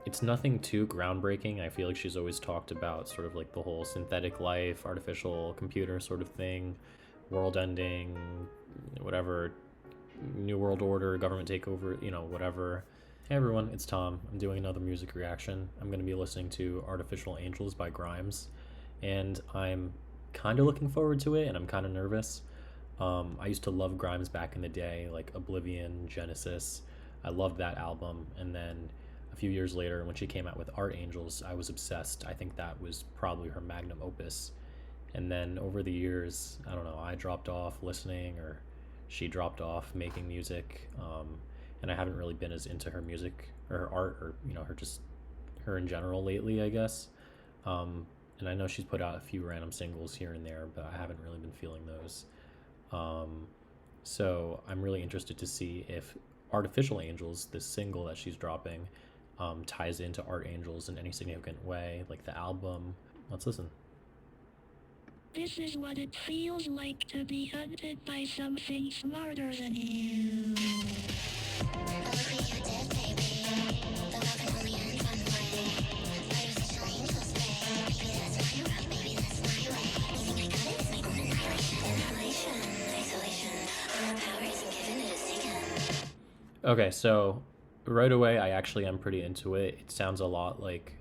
It's nothing too groundbreaking. I feel like she's always talked about sort of like the whole synthetic life, artificial computer sort of thing, world ending, whatever, new world order, government takeover, whatever. Hey everyone, it's Tom. I'm doing another music reaction. I'm going to be listening to Artificial Angels by Grimes, and I'm kind of looking forward to it, and I'm kind of nervous. I used to love Grimes back in the day, like Oblivion, Genesis. I loved that album, and then a few years later, when she came out with Art Angels, I was obsessed. I think that was probably her magnum opus. And then over the years, I don't know, I dropped off listening, or she dropped off making music, and I haven't really been as into her music or her art, or her just her in general lately, I guess. And I know she's put out a few random singles here and there, but I haven't really been feeling those. Um, so I'm really interested to see if Artificial Angels, this single that she's dropping, ties into Art Angels in any significant way, like the album. Let's listen. This is what it feels like to be hunted by something smarter than you. Okay, so right away, I actually am pretty into it. It sounds a lot like,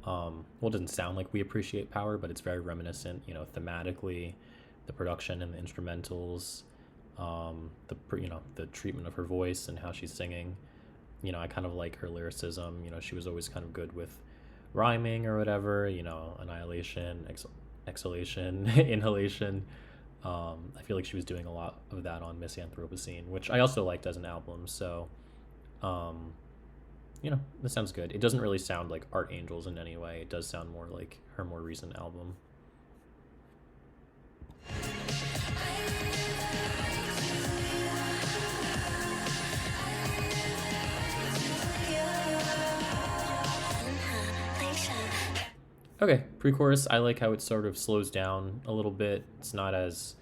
well, it doesn't sound like We Appreciate Power, but it's very reminiscent, thematically, the production and the instrumentals, the treatment of her voice and how she's singing. I kind of like her lyricism. She was always kind of good with rhyming or whatever. Annihilation, exhalation, inhalation. I feel like she was doing a lot of that on Miss Anthropocene, which I also liked as an album. So, um, this sounds good. It doesn't really sound like Art Angels in any way. It does sound more like her more recent album. Okay, pre-chorus, I like how it sort of slows down a little bit. It's not as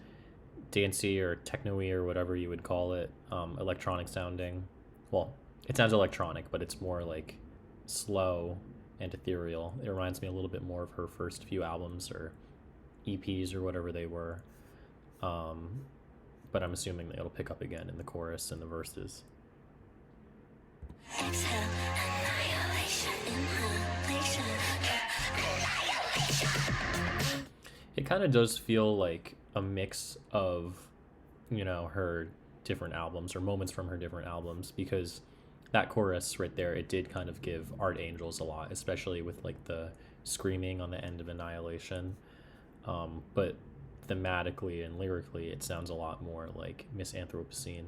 dancey or techno-y or whatever you would call it, electronic sounding. Well, it sounds electronic, but it's more like slow and ethereal. It reminds me a little bit more of her first few albums or EPs or whatever they were. But I'm assuming that it'll pick up again in the chorus and the verses. It kind of does feel like a mix of, her different albums or moments from her different albums, because that chorus right there, it did kind of give Art Angels a lot, especially with like the screaming on the end of Annihilation. But thematically and lyrically, it sounds a lot more like Miss Anthropocene.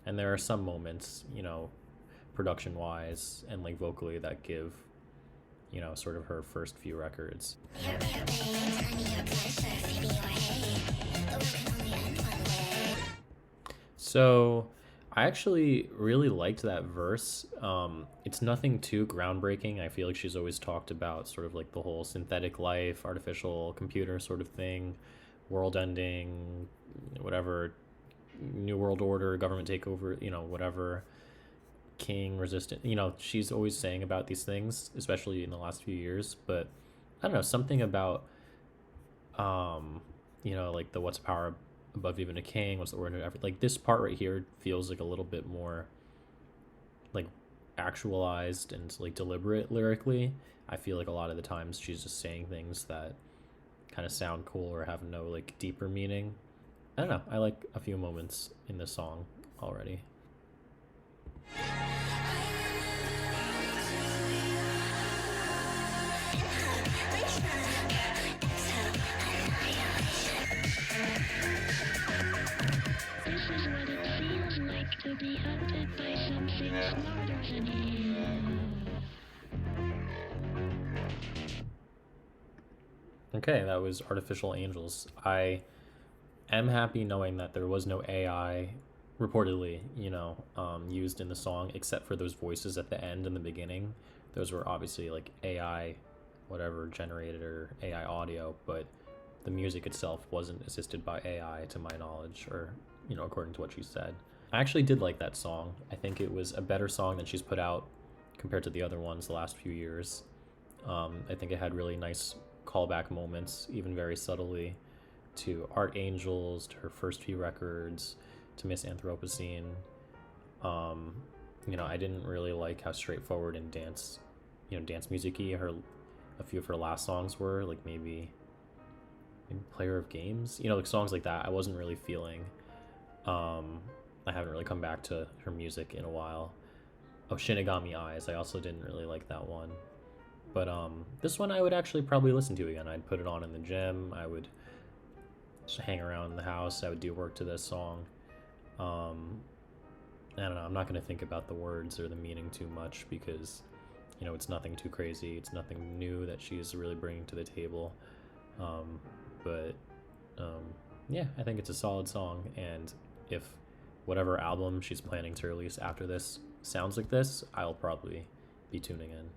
And there are some moments, production wise and like vocally, that give sort of her first few records. So I actually really liked that verse. It's nothing too groundbreaking. I feel like she's always talked about sort of like the whole synthetic life, artificial computer sort of thing, world ending, whatever, new world order, government takeover, whatever, king resistant. She's always saying about these things, especially in the last few years. But I don't know, something about, like the what's power above even a king, what's the order of effort. Like this part right here feels like a little bit more like actualized and like deliberate lyrically. I feel like a lot of the times she's just saying things that kind of sound cool or have no like deeper meaning. I don't know. I like a few moments in this song already. This is what it feels like to be hunted by something smarter than you. Okay, that was Artificial Angels. I am happy knowing that there was no AI reportedly, used in the song, except for those voices at the end and the beginning. Those were obviously like AI, whatever, generated or AI audio, but the music itself wasn't assisted by AI to my knowledge, or, according to what she said. I actually did like that song. I think it was a better song than she's put out compared to the other ones the last few years. I think it had really nice callback moments, even very subtly, to Art Angels, to her first few records, to Miss Anthropocene. I didn't really like how straightforward and dance music-y a few of her last songs were, like maybe Player of Games, like songs like that. I wasn't really feeling. I haven't really come back to her music in a while. Oh, Shinigami Eyes, I also didn't really like that one. But this one I would actually probably listen to again. I'd put it on in the gym. I would just hang around in the house. I would do work to this song. I don't know. I'm not going to think about the words or the meaning too much because, it's nothing too crazy. It's nothing new that she's really bringing to the table. But yeah, I think it's a solid song. And if whatever album she's planning to release after this sounds like this, I'll probably be tuning in.